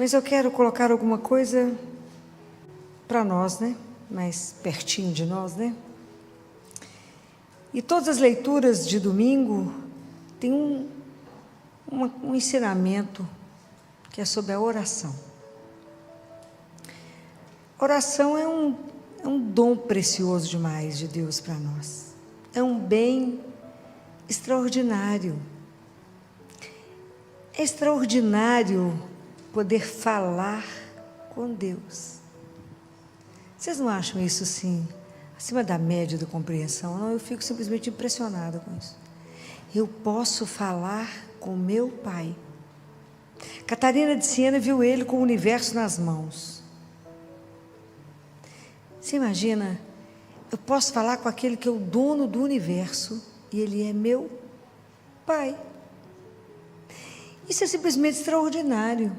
Mas eu quero colocar alguma coisa para nós, né? Mais pertinho de nós, né? E todas as leituras de domingo têm um ensinamento que é sobre a oração. A oração é um dom precioso demais de Deus para nós. É um bem extraordinário. É extraordinário poder falar com Deus. Vocês não acham isso, assim, acima da média da compreensão? Não, eu fico simplesmente impressionada com isso. Eu posso falar com meu Pai. Catarina de Siena viu ele com o universo nas mãos. Você imagina, eu posso falar com aquele que é o dono do universo e ele é meu Pai. Isso é simplesmente extraordinário.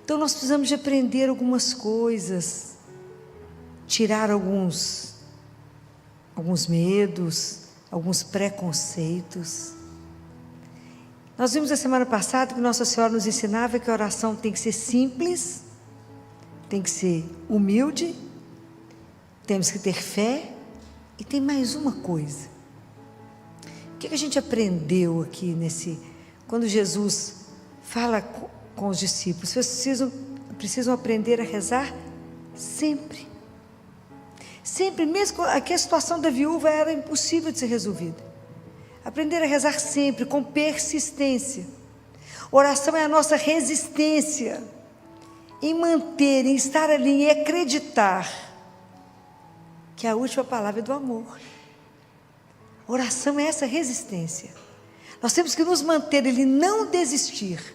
Então nós precisamos de aprender algumas coisas, tirar alguns medos, alguns preconceitos. Nós vimos a semana passada que Nossa Senhora nos ensinava que a oração tem que ser simples, tem que ser humilde, temos que ter fé e tem mais uma coisa. O que a gente aprendeu aqui quando Jesus fala com os discípulos? Vocês precisam aprender a rezar sempre. Sempre, mesmo que a situação da viúva era impossível de ser resolvida. Aprender a rezar sempre, com persistência. Oração é a nossa resistência em manter, em estar ali, em acreditar que a última palavra é do amor. Oração é essa resistência. Nós temos que nos manter, ele não desistir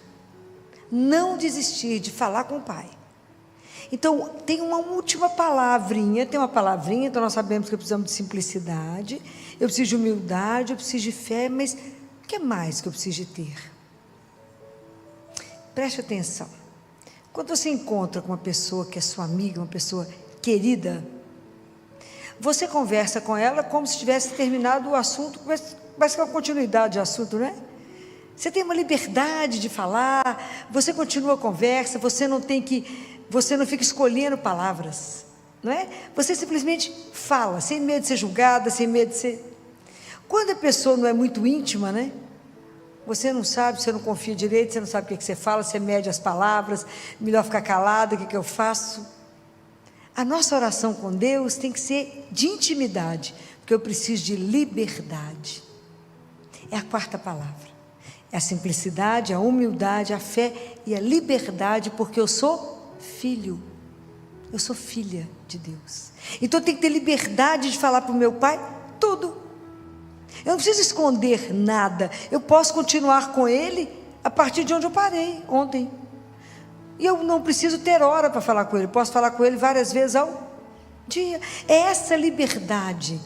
de falar com o Pai. Então, tem uma última palavrinha, então nós sabemos que precisamos de simplicidade, eu preciso de humildade, eu preciso de fé, mas o que mais que eu preciso de ter? Preste atenção. Quando você encontra com uma pessoa que é sua amiga, uma pessoa querida, você conversa com ela como se tivesse terminado o assunto, parece que é uma continuidade de assunto, não é? Você tem uma liberdade de falar, você continua a conversa, você não fica escolhendo palavras, não é? Você simplesmente fala, sem medo de ser julgada, sem medo de ser... Quando a pessoa não é muito íntima, né? Você não sabe, você não confia direito, você não sabe o que você fala, você mede as palavras, melhor ficar calada, o que eu faço? A nossa oração com Deus tem que ser de intimidade, porque eu preciso de liberdade. É a quarta palavra. É a simplicidade, a humildade, a fé e a liberdade, porque eu sou filho. Eu sou filha de Deus. Então eu tenho que ter liberdade de falar para o meu Pai tudo. Eu não preciso esconder nada. Eu posso continuar com Ele a partir de onde eu parei ontem. E eu não preciso ter hora para falar com Ele. Posso falar com Ele várias vezes ao dia. É essa liberdade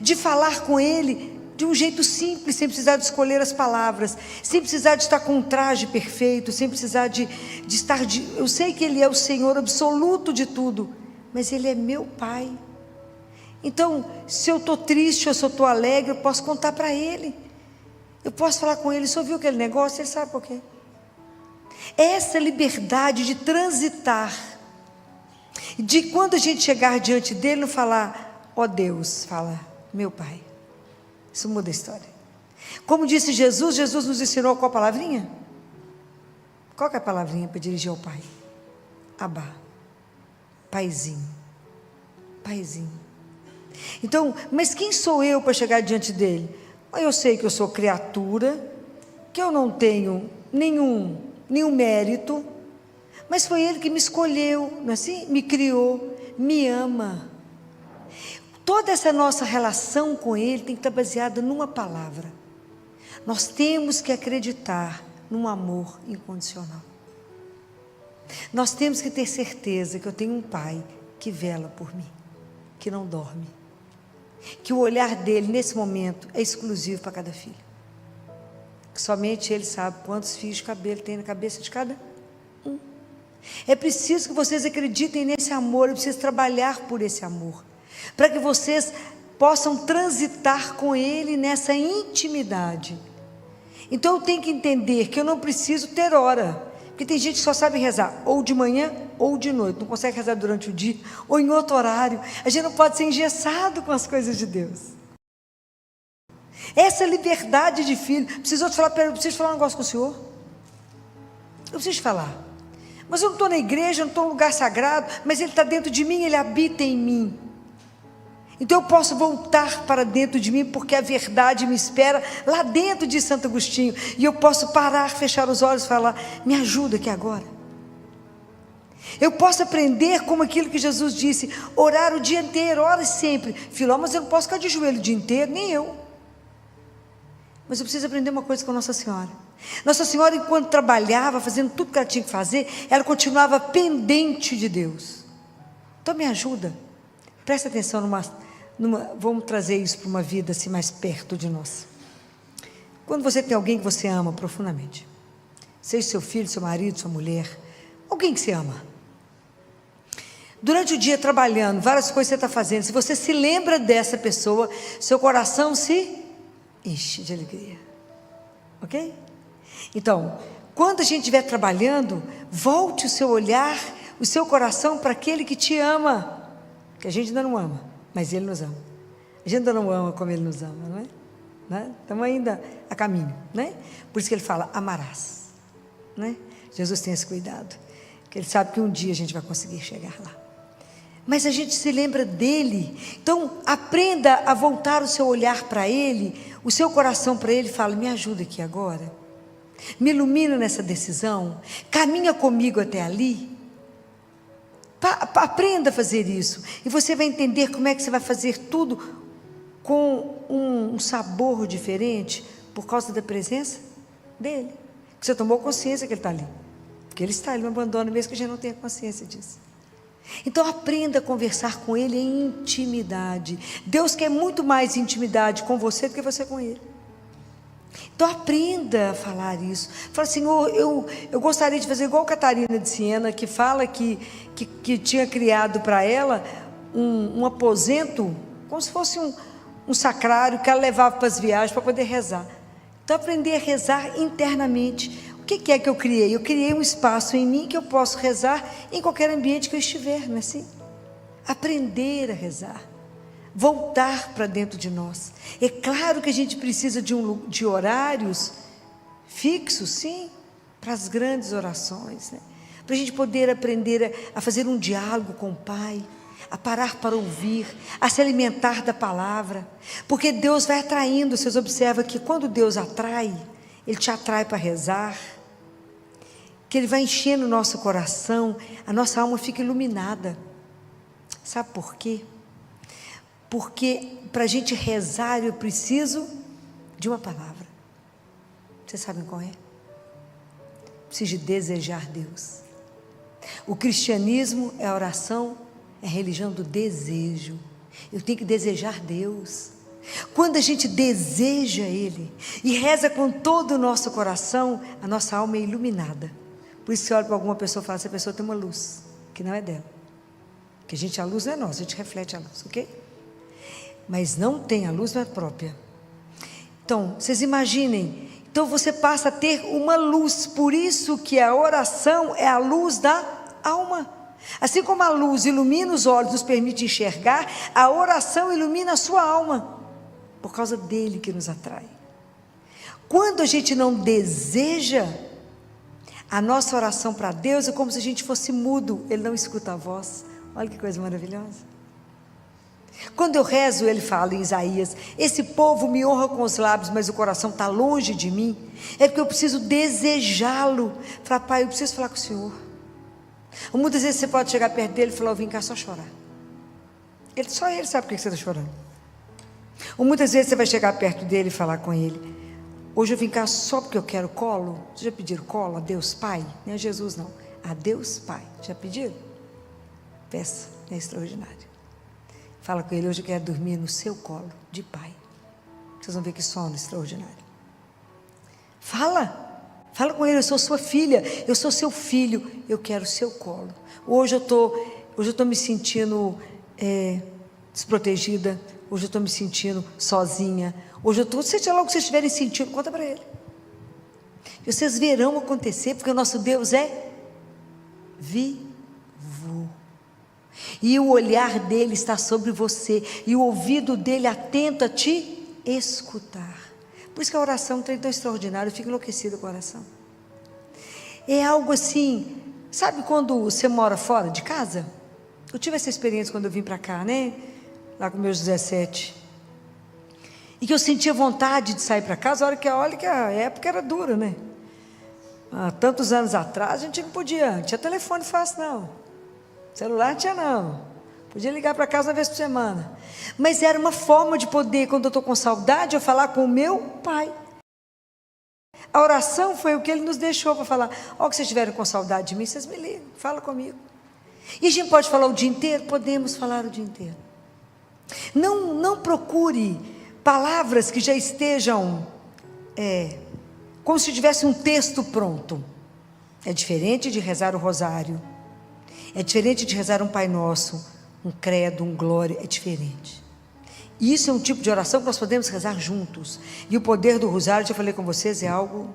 de falar com Ele de um jeito simples, sem precisar de escolher as palavras, sem precisar de estar com um traje perfeito, sem precisar de estar... Eu sei que Ele é o Senhor absoluto de tudo, mas Ele é meu Pai. Então, se eu estou triste ou se eu estou alegre, eu posso contar para Ele. Eu posso falar com Ele, só viu aquele negócio? Ele sabe por quê. É essa liberdade de transitar, de quando a gente chegar diante dEle, não falar, ó Deus, fala, meu Pai. Isso muda a história. Como disse Jesus, Jesus nos ensinou qual palavrinha? Qual que é a palavrinha para dirigir ao Pai? Abá, Paizinho, Paizinho. Então, mas quem sou eu para chegar diante dele? Eu sei que eu sou criatura, que eu não tenho nenhum mérito, mas foi Ele que me escolheu, não é assim? Me criou, me ama. Toda essa nossa relação com Ele tem que estar baseada numa palavra. Nós temos que acreditar num amor incondicional. Nós temos que ter certeza que eu tenho um Pai que vela por mim, que não dorme, que o olhar dele nesse momento é exclusivo para cada filho, que somente Ele sabe quantos fios de cabelo tem na cabeça de cada um. É preciso que vocês acreditem nesse amor, é preciso trabalhar por esse amor, para que vocês possam transitar com Ele nessa intimidade. Então eu tenho que entender que eu não preciso ter hora, porque Porque tem gente que só sabe rezar ou de manhã ou de noite, não consegue rezar durante o dia ou em outro horário. A gente não pode ser engessado com as coisas de Deus. Essa liberdade de filho. Preciso falar um negócio com o senhor? Eu preciso falar. Mas eu não estou na igreja, eu não estou num lugar sagrado, mas Ele está dentro de mim, Ele habita em mim. Então eu posso voltar para dentro de mim, porque a verdade me espera lá dentro de Santo Agostinho. E eu posso parar, fechar os olhos e falar: me ajuda aqui agora. Eu posso aprender como aquilo que Jesus disse: orar o dia inteiro, ora sempre. Filó, mas eu não posso ficar de joelho o dia inteiro, nem eu. Mas eu preciso aprender uma coisa com Nossa Senhora. Nossa Senhora, enquanto trabalhava, fazendo tudo que ela tinha que fazer, ela continuava pendente de Deus. Então me ajuda. Presta atenção vamos trazer isso para uma vida assim mais perto de nós. Quando você tem alguém que você ama profundamente, seja seu filho, seu marido, sua mulher, alguém que você ama, durante o dia trabalhando, várias coisas você está fazendo, se você se lembra dessa pessoa, seu coração se enche de alegria, ok? Então, quando a gente estiver trabalhando, volte o seu olhar, o seu coração para aquele que te ama, que a gente ainda não ama, mas Ele nos ama. A gente ainda não ama como Ele nos ama, não é? Não é? Estamos ainda a caminho, né? Por isso que Ele fala: amarás, né? Jesus tem esse cuidado, que Ele sabe que um dia a gente vai conseguir chegar lá. Mas a gente se lembra dEle. Então aprenda a voltar o seu olhar para Ele, o seu coração para Ele. Fala: me ajuda aqui agora, me ilumina nessa decisão, caminha comigo até ali. Aprenda a fazer isso, e você vai entender como é que você vai fazer tudo com um sabor diferente, por causa da presença dEle. Porque você tomou consciência que Ele está ali, porque Ele está, Ele não abandona, mesmo que a gente não tenha consciência disso. Então aprenda a conversar com Ele em intimidade. Deus quer muito mais intimidade com você do que você com Ele. Então aprenda a falar isso. Fala: Senhor, eu gostaria de fazer igual Catarina de Siena, que fala que tinha criado para ela um aposento, como se fosse um sacrário que ela levava para as viagens para poder rezar. Então aprender a rezar internamente. O que é que eu criei? Eu criei um espaço em mim que eu posso rezar em qualquer ambiente que eu estiver, não é assim? Aprender a rezar, voltar para dentro de nós. É claro que a gente precisa de horários fixos, sim, para as grandes orações, né? Para a gente poder aprender a fazer um diálogo com o Pai, a parar para ouvir, a se alimentar da palavra, porque Deus vai atraindo. Vocês observam que quando Deus atrai, Ele te atrai para rezar, que Ele vai enchendo o nosso coração, a nossa alma fica iluminada. Sabe por quê? Porque para a gente rezar eu preciso de uma palavra. Vocês sabem qual é? Preciso de desejar Deus. O cristianismo é a oração, é a religião do desejo. Eu tenho que desejar Deus. Quando a gente deseja Ele e reza com todo o nosso coração, a nossa alma é iluminada. Por isso você olha para alguma pessoa e fala: essa pessoa tem uma luz, que não é dela. Porque a luz não é nossa, a gente reflete a luz, ok? Mas não tem, a luz não é própria. Então, vocês imaginem, então você passa a ter uma luz. Por isso que a oração é a luz da alma. Assim como a luz ilumina os olhos, nos permite enxergar, a oração ilumina a sua alma, por causa dele que nos atrai. Quando a gente não deseja, a nossa oração para Deus é como se a gente fosse mudo, Ele não escuta a voz. Olha que coisa maravilhosa. Quando eu rezo, Ele fala em Isaías: esse povo me honra com os lábios, mas o coração está longe de mim. É porque eu preciso desejá-lo. Falar: Pai, eu preciso falar com o Senhor. Ou muitas vezes você pode chegar perto dele e falar: eu vim cá só chorar. Só ele sabe por que você está chorando. Ou muitas vezes você vai chegar perto dele e falar com ele: hoje eu vim cá só porque eu quero colo. Vocês já pediram colo a Deus Pai? Não é Jesus não, a Deus Pai. Já pediram? Peça, é extraordinário. Fala com ele: hoje eu quero dormir no seu colo de Pai. Vocês vão ver que sono extraordinário. Fala com ele: eu sou sua filha, eu sou seu filho, eu quero o seu colo. Hoje eu estou me sentindo desprotegida, hoje eu estou me sentindo sozinha, hoje eu estou, seja lá o que vocês estiverem sentindo, conta para ele. Vocês verão acontecer, porque o nosso Deus é vivo. E o olhar dele está sobre você, e o ouvido dele atento a te escutar. Por isso que a oração é um trem tão extraordinário, eu fico enlouquecida com a oração. É algo assim, sabe quando você mora fora de casa? Eu tive essa experiência quando eu vim para cá, né? Lá com meus 17. E que eu sentia vontade de sair para casa, olha que a época era dura, né? Há tantos anos atrás, a gente não podia, não tinha telefone fácil não. Celular não tinha não. Podia ligar para casa uma vez por semana. Mas era uma forma de poder, quando eu estou com saudade, eu falar com o meu pai. A oração foi o que ele nos deixou para falar. Ó, que vocês estiverem com saudade de mim, vocês me ligam, fala comigo. E a gente pode falar o dia inteiro? Podemos falar o dia inteiro. Não procure palavras que já estejam como se tivesse um texto pronto. É diferente de rezar o rosário. É diferente de rezar um Pai Nosso, um credo, um glória. É diferente. E isso é um tipo de oração que nós podemos rezar juntos. E o poder do rosário, já falei com vocês, é algo,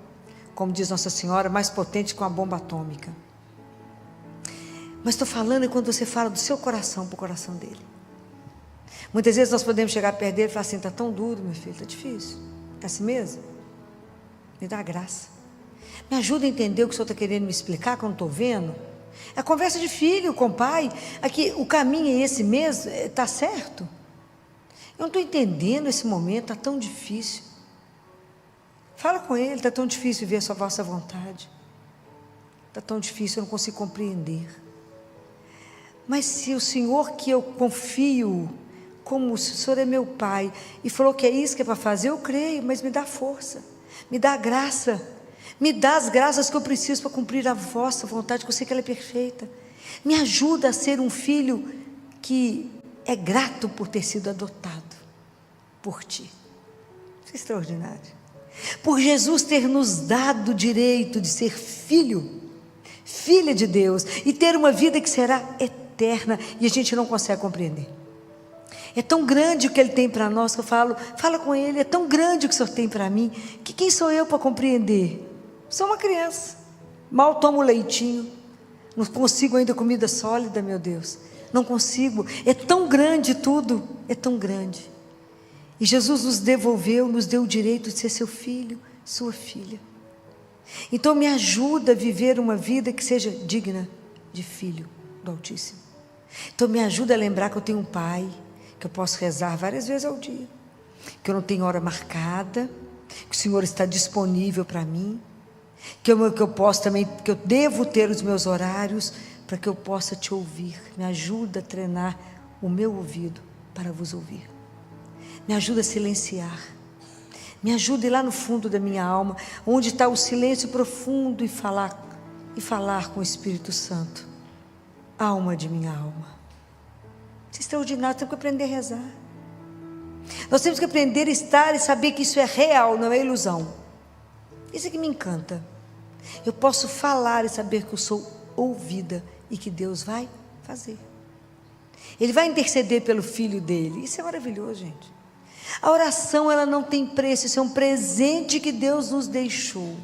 como diz Nossa Senhora, mais potente que uma bomba atômica. Mas estou falando quando você fala do seu coração para o coração dele. Muitas vezes nós podemos chegar perto dele e falar assim, está tão duro, meu filho, está difícil. É assim mesmo? Me dá graça. Me ajuda a entender o que o Senhor está querendo me explicar, que eu não estou vendo. É a conversa de filho com o pai. Aqui, o caminho é esse mesmo, está certo? Eu não estou entendendo esse momento, está tão difícil. Fala com ele, está tão difícil viver a sua vossa vontade. Está tão difícil, eu não consigo compreender. Mas se o Senhor que eu confio, como o Senhor é meu Pai, e falou que é isso que é para fazer, eu creio, mas me dá força, me dá graça, me dá as graças que eu preciso para cumprir a vossa vontade, que eu sei que ela é perfeita. Me ajuda a ser um filho que é grato por ter sido adotado por Ti. Isso é extraordinário. Por Jesus ter nos dado o direito de ser filho, filha de Deus, e ter uma vida que será eterna, e a gente não consegue compreender. É tão grande o que Ele tem para nós, que eu falo, fala com Ele, é tão grande o que o Senhor tem para mim, que quem sou eu para compreender? Sou uma criança, mal tomo leitinho, não consigo ainda comida sólida, meu Deus, não consigo, é tão grande tudo, é tão grande. E Jesus nos devolveu, nos deu o direito de ser seu filho, sua filha. Então me ajuda a viver uma vida que seja digna de filho do Altíssimo. Então me ajuda a lembrar que eu tenho um Pai, que eu posso rezar várias vezes ao dia, que eu não tenho hora marcada, que o Senhor está disponível para mim, que eu posso também, que eu devo ter os meus horários para que eu possa te ouvir. Me ajuda a treinar o meu ouvido para vos ouvir. Me ajuda a silenciar. Me ajuda a ir lá no fundo da minha alma, onde está o silêncio profundo, e falar com o Espírito Santo. Alma de minha alma. Isso é extraordinário, temos que aprender a rezar. Nós temos que aprender a estar e saber que isso é real, não é ilusão. Isso é que me encanta. Eu posso falar e saber que eu sou ouvida e que Deus vai fazer. Ele vai interceder pelo filho dele. Isso é maravilhoso, gente. A oração, ela não tem preço, isso é um presente que Deus nos deixou.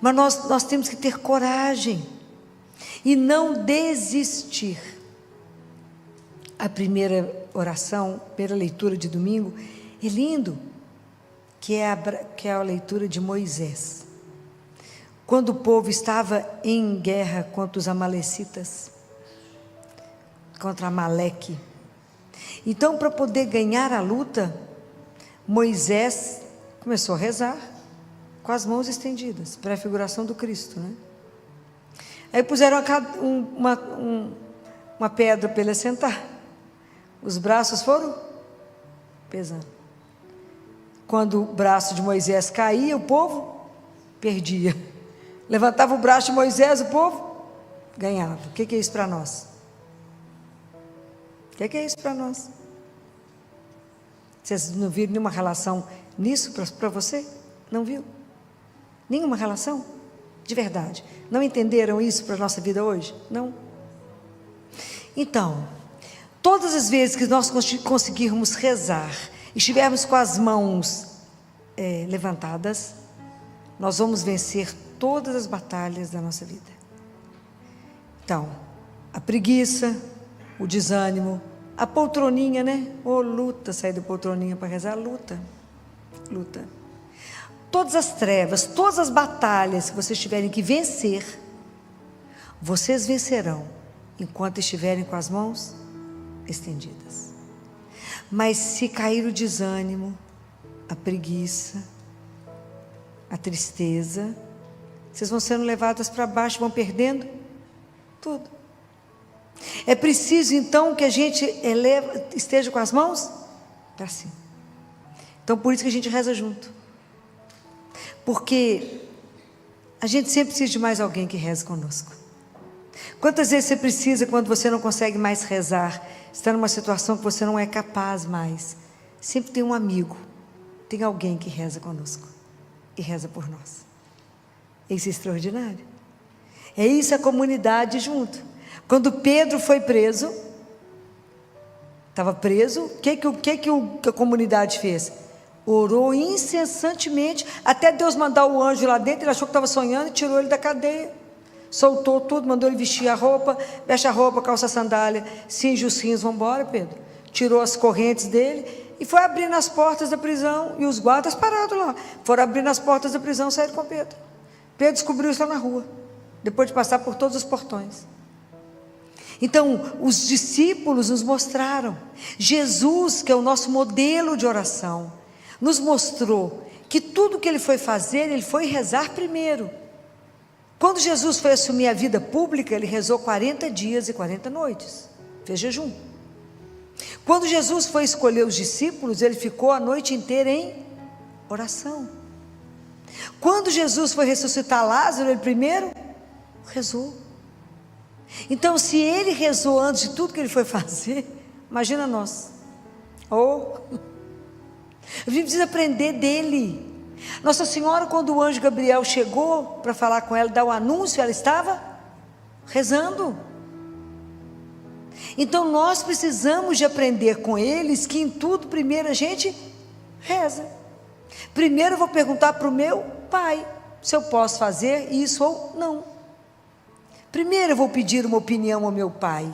Mas nós temos que ter coragem e não desistir. A primeira oração, primeira leitura de domingo, é lindo, que é a leitura de Moisés. Quando o povo estava em guerra contra os amalecitas, contra Amaleque. Então, para poder ganhar a luta, Moisés começou a rezar com as mãos estendidas, pré-figuração do Cristo, né? Aí puseram uma pedra para ele sentar. Os braços foram pesando. Quando o braço de Moisés caía, o povo perdia. Levantava o braço de Moisés, o povo ganhava. O que é isso para nós? O que é isso para nós? Vocês não viram nenhuma relação nisso para você? Não viu? Nenhuma relação? De verdade. Não entenderam isso para a nossa vida hoje? Não? Então, todas as vezes que nós conseguirmos rezar, estivermos com as mãos levantadas, nós vamos vencer todas as batalhas da nossa vida. Então, a preguiça, o desânimo, a poltroninha, né? Luta, sair da poltroninha para rezar, luta. Todas as trevas, todas as batalhas que vocês tiverem que vencer, vocês vencerão enquanto estiverem com as mãos estendidas. Mas se cair o desânimo, a preguiça, a tristeza, vocês vão sendo levadas para baixo, vão perdendo tudo. É preciso então que a gente esteja com as mãos para cima. Então por isso que a gente reza junto, porque a gente sempre precisa de mais alguém que reze conosco. Quantas vezes você precisa, quando você não consegue mais rezar, está numa situação que você não é capaz mais, sempre tem um amigo, tem alguém que reza conosco e reza por nós. Isso é extraordinário. É isso, a comunidade junto. Quando Pedro foi preso, estava preso, o que a comunidade fez? Orou incessantemente, até Deus mandar o anjo lá dentro. Ele achou que estava sonhando e tirou ele da cadeia, soltou tudo, mandou ele vestir a roupa, veste a roupa, calça a sandália, cinge os cinhos, vamos embora, Pedro. Tirou as correntes dele e foi abrindo as portas da prisão, e os guardas parados lá, foram abrindo as portas da prisão, saíram com Pedro. Pedro descobriu isso lá na rua, depois de passar por todos os portões. Então, os discípulos nos mostraram, Jesus, que é o nosso modelo de oração, nos mostrou que tudo que ele foi fazer, ele foi rezar primeiro. Quando Jesus foi assumir a vida pública, ele rezou 40 dias e 40 noites, fez jejum. Quando Jesus foi escolher os discípulos, ele ficou a noite inteira em oração. Quando Jesus foi ressuscitar Lázaro, ele primeiro rezou. Então, se ele rezou antes de tudo que ele foi fazer, imagina nós. A gente precisa aprender dele. Nossa Senhora, quando o anjo Gabriel chegou para falar com ela, dar o anúncio, ela estava rezando. Então nós precisamos de aprender com eles que em tudo primeiro a gente reza. Primeiro eu vou perguntar para o meu pai se eu posso fazer isso ou não. Primeiro eu vou pedir uma opinião ao meu pai.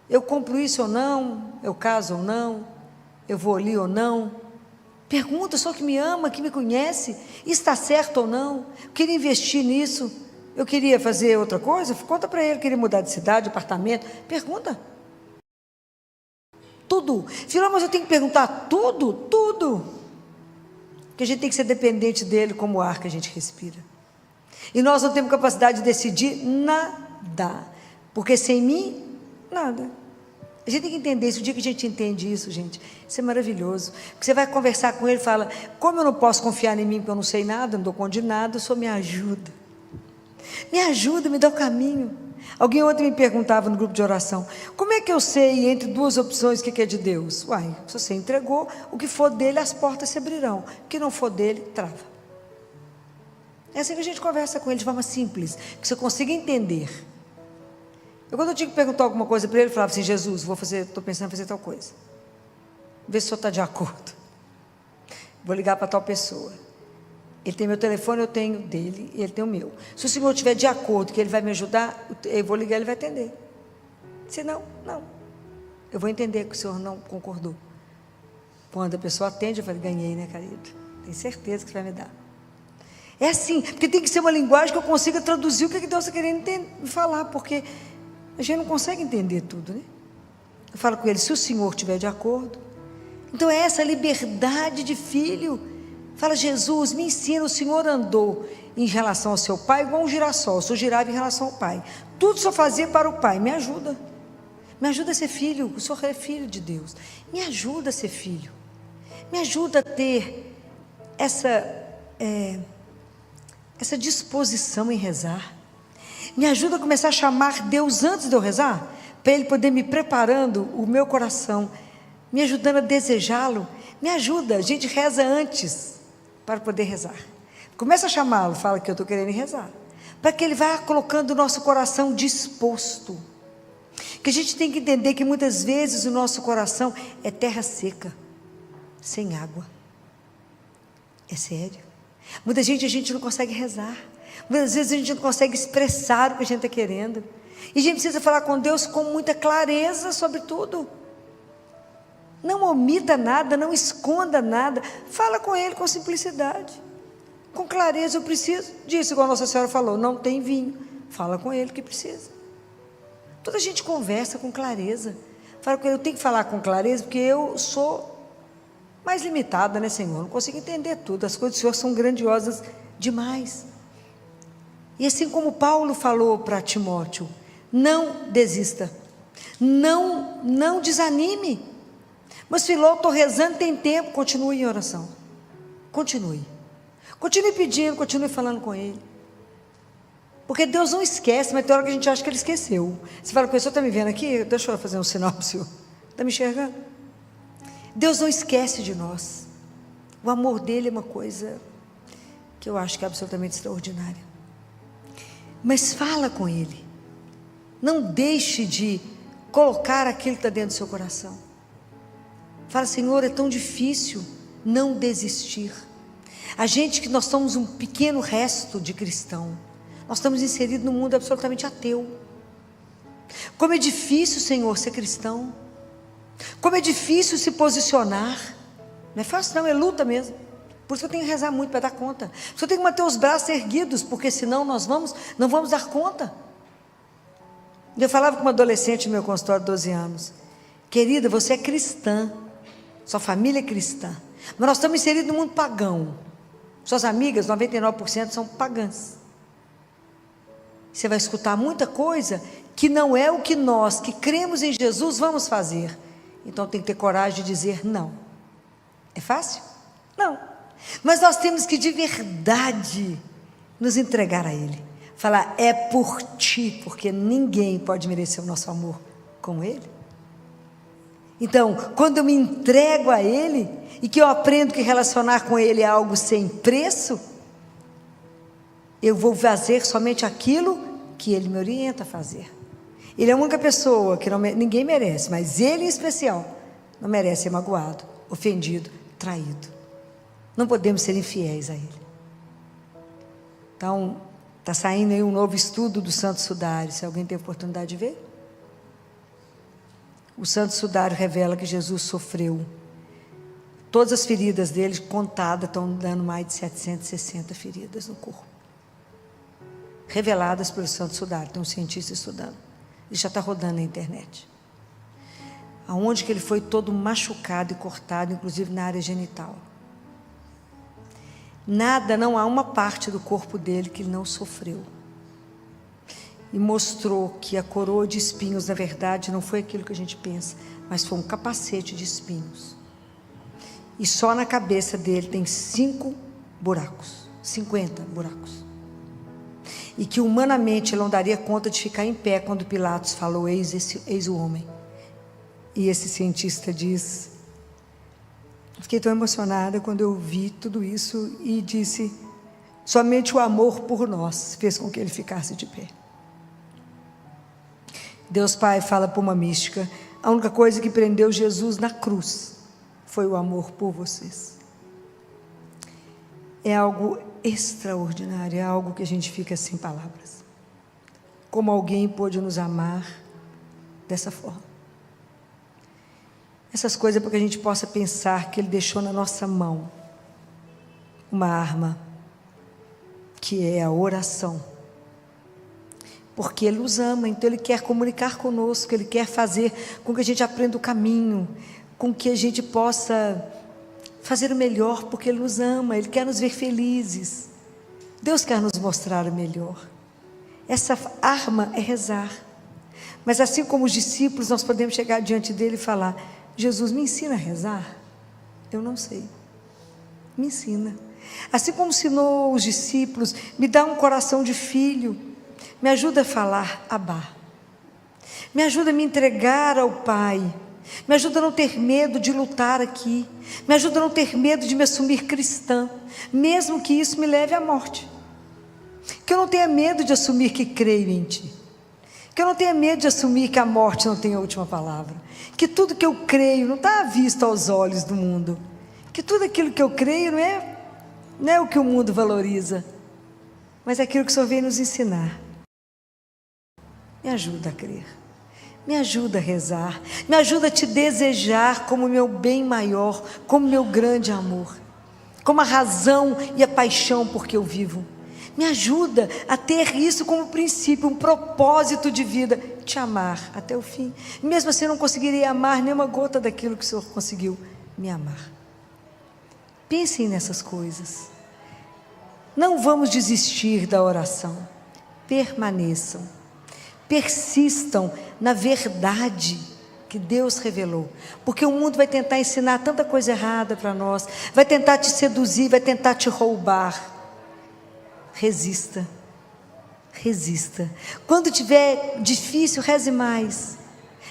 Eu compro isso ou não? Eu caso ou não? Eu vou ali ou não? Pergunta, só que me ama, que me conhece, está certo ou não? Eu queria investir nisso, eu queria fazer outra coisa, conta para ele, queria mudar de cidade, apartamento, pergunta. Tudo. Filho, mas eu tenho que perguntar tudo. Porque a gente tem que ser dependente dele como o ar que a gente respira. E nós não temos capacidade de decidir nada, porque sem mim, nada. A gente tem que entender isso. O dia que a gente entende isso, gente, isso é maravilhoso. Porque você vai conversar com ele e fala, como eu não posso confiar em mim, porque eu não sei nada, não dou conta de nada, o Senhor me ajuda. Me ajuda, me dá o caminho. Alguém ontem me perguntava no grupo de oração, como é que eu sei entre duas opções o que é de Deus? Uai, se você entregou, o que for dele, as portas se abrirão. O que não for dele, trava. É assim que a gente conversa com ele de forma simples, que você consiga entender. Quando eu tinha que perguntar alguma coisa para ele, eu falava assim, Jesus, estou pensando em fazer tal coisa. Vê se o senhor está de acordo. Vou ligar para tal pessoa. Ele tem meu telefone, eu tenho dele, e ele tem o meu. Se o senhor estiver de acordo que ele vai me ajudar, eu vou ligar, ele vai atender. Se não, não. Eu vou entender que o senhor não concordou. Quando a pessoa atende, eu falo, ganhei, né, querido? Tenho certeza que você vai me dar. É assim, porque tem que ser uma linguagem que eu consiga traduzir o que Deus está querendo falar, porque a gente não consegue entender tudo, né? Eu falo com ele, se o senhor estiver de acordo. Então é essa liberdade de filho. Fala, Jesus, me ensina, o senhor andou em relação ao seu pai igual um girassol, o senhor girava em relação ao pai. Tudo só fazia para o pai, me ajuda. Me ajuda a ser filho, o senhor é filho de Deus. Me ajuda a ser filho. Me ajuda a ter essa disposição em rezar. Me ajuda a começar a chamar Deus antes de eu rezar, para Ele poder me preparando o meu coração, me ajudando a desejá-lo. Me ajuda, a gente reza antes, para poder rezar. Começa a chamá-lo, fala que eu estou querendo rezar, para que Ele vá colocando o nosso coração disposto. Que a gente tem que entender que muitas vezes o nosso coração é terra seca, sem água. É sério. Muita gente, a gente não consegue rezar. Muitas vezes a gente não consegue expressar o que a gente está querendo. E a gente precisa falar com Deus com muita clareza sobre tudo. Não omita nada, não esconda nada. Fala com Ele com simplicidade, com clareza. Eu preciso disso, igual a Nossa Senhora falou, não tem vinho. Fala com Ele que precisa. Toda a gente conversa com clareza. Fala com Ele, eu tenho que falar com clareza, porque eu sou mais limitada, né, Senhor? Não consigo entender tudo. As coisas do Senhor são grandiosas demais. E assim como Paulo falou para Timóteo, não desista, não desanime. Mas Filó, estou rezando, tem tempo, continue em oração. Continue pedindo, continue falando com Ele. Porque Deus não esquece, mas tem hora que a gente acha que Ele esqueceu. Você fala com ele, o senhor está me vendo aqui? Deixa eu fazer um sinal para o senhor. Está me enxergando? Deus não esquece de nós. O amor dele é uma coisa que eu acho que é absolutamente extraordinária. Mas fala com Ele. Não deixe de colocar aquilo que está dentro do seu coração. Fala, Senhor, é tão difícil não desistir. A gente que nós somos um pequeno resto de cristão. Nós estamos inseridos num mundo absolutamente ateu. Como é difícil, Senhor, ser cristão. Como é difícil se posicionar. Não é fácil não, é luta mesmo. Por isso eu tenho que rezar muito para dar conta. Por isso eu tenho que manter os braços erguidos, porque senão nós não vamos dar conta. Eu falava com uma adolescente no meu consultório de 12 anos. Querida, você é cristã. Sua família é cristã. Mas nós estamos inseridos no mundo pagão. Suas amigas, 99% são pagãs. Você vai escutar muita coisa que não é o que nós, que cremos em Jesus, vamos fazer. Então tem que ter coragem de dizer não. É fácil? Não. Mas nós temos que de verdade nos entregar a Ele. Falar, é por Ti, porque ninguém pode merecer o nosso amor como Ele. Então, quando eu me entrego a Ele, e que eu aprendo que relacionar com Ele é algo sem preço, eu vou fazer somente aquilo que Ele me orienta a fazer. Ele é a única pessoa que ninguém merece, mas Ele em especial não merece ser magoado, ofendido, traído. Não podemos ser infiéis a Ele. Então, está saindo aí um novo estudo do Santo Sudário, se alguém tem oportunidade de ver. O Santo Sudário revela que Jesus sofreu. Todas as feridas dele contadas estão dando mais de 760 feridas no corpo. Reveladas pelo Santo Sudário, tem um cientista estudando. Ele já está rodando na internet. Aonde que ele foi todo machucado e cortado, inclusive na área genital. Nada, não há uma parte do corpo dele que ele não sofreu. E mostrou que a coroa de espinhos, na verdade, não foi aquilo que a gente pensa, mas foi um capacete de espinhos. E só na cabeça dele tem 50 buracos. E que humanamente ele não daria conta de ficar em pé quando Pilatos falou, eis o homem. E esse cientista diz, fiquei tão emocionada quando eu vi tudo isso e disse, somente o amor por nós fez com que ele ficasse de pé. Deus Pai fala por uma mística, a única coisa que prendeu Jesus na cruz foi o amor por vocês. É algo extraordinário, é algo que a gente fica sem palavras. Como alguém pôde nos amar dessa forma. Essas coisas para que a gente possa pensar que Ele deixou na nossa mão uma arma, que é a oração. Porque Ele nos ama, então Ele quer comunicar conosco, Ele quer fazer com que a gente aprenda o caminho, com que a gente possa fazer o melhor, porque Ele nos ama, Ele quer nos ver felizes. Deus quer nos mostrar o melhor. Essa arma é rezar. Mas assim como os discípulos, nós podemos chegar diante dele e falar, Jesus, me ensina a rezar? Eu não sei. Me ensina. Assim como ensinou os discípulos, me dá um coração de filho, me ajuda a falar Abá. Me ajuda a me entregar ao Pai. Me ajuda a não ter medo de lutar aqui. Me ajuda a não ter medo de me assumir cristã, mesmo que isso me leve à morte. Que eu não tenha medo de assumir que creio em Ti. Que eu não tenha medo de assumir que a morte não tem a última palavra. Que tudo que eu creio não está à vista aos olhos do mundo. Que tudo aquilo que eu creio não é não é o que o mundo valoriza, mas é aquilo que o Senhor veio nos ensinar. Me ajuda a crer, me ajuda a rezar, me ajuda a te desejar como meu bem maior, como meu grande amor, como a razão e a paixão por que eu vivo. Me ajuda a ter isso como princípio, um propósito de vida, te amar até o fim. Mesmo assim eu não conseguiria amar nenhuma gota daquilo que o Senhor conseguiu me amar. Pensem nessas coisas. Não vamos desistir da oração. Permaneçam, persistam na verdade que Deus revelou, porque o mundo vai tentar ensinar tanta coisa errada para nós, vai tentar te seduzir, vai tentar te roubar. Resista, resista. Quando tiver difícil, reze mais.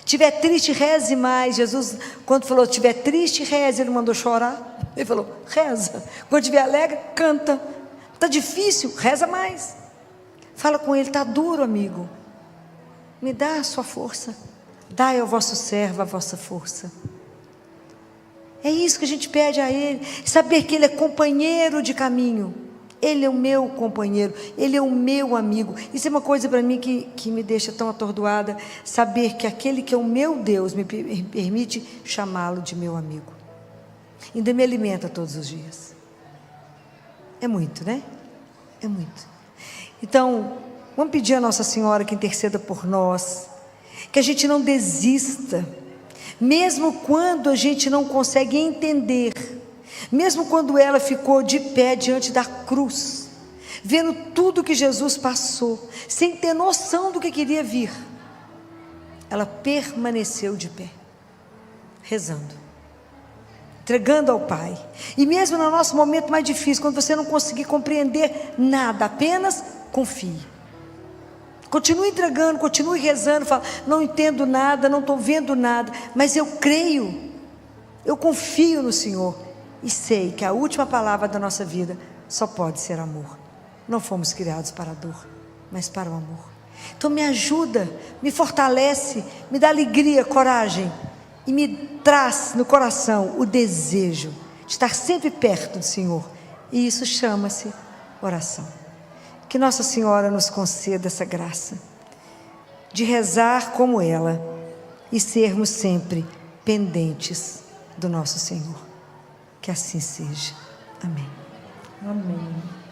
Tiver triste, reze mais. Jesus, quando falou, tiver triste, reze, Ele mandou chorar. Ele falou, reza. Quando tiver alegre, canta. Está difícil, reza mais. Fala com Ele, está duro, amigo. Me dá a sua força. Dai ao vosso servo a vossa força. É isso que a gente pede a Ele. Saber que Ele é companheiro de caminho. Ele é o meu companheiro, Ele é o meu amigo. Isso é uma coisa para mim que me deixa tão atordoada, saber que aquele que é o meu Deus me permite chamá-lo de meu amigo. Ainda me alimenta todos os dias. É muito, né? É muito. Então, vamos pedir a Nossa Senhora que interceda por nós, que a gente não desista, mesmo quando a gente não consegue entender. Mesmo quando ela ficou de pé diante da cruz, vendo tudo que Jesus passou, sem ter noção do que queria vir, ela permaneceu de pé, rezando, entregando ao Pai. E mesmo no nosso momento mais difícil, quando você não conseguir compreender nada, apenas confie. Continue entregando, continue rezando, fala, não entendo nada, não estou vendo nada, mas eu creio, eu confio no Senhor. E sei que a última palavra da nossa vida só pode ser amor. Não fomos criados para a dor, mas para o amor. Então me ajuda, me fortalece, me dá alegria, coragem. E me traz no coração o desejo de estar sempre perto do Senhor. E isso chama-se oração. Que Nossa Senhora nos conceda essa graça de rezar como ela e sermos sempre pendentes do nosso Senhor. Que assim seja. Amém. Amém.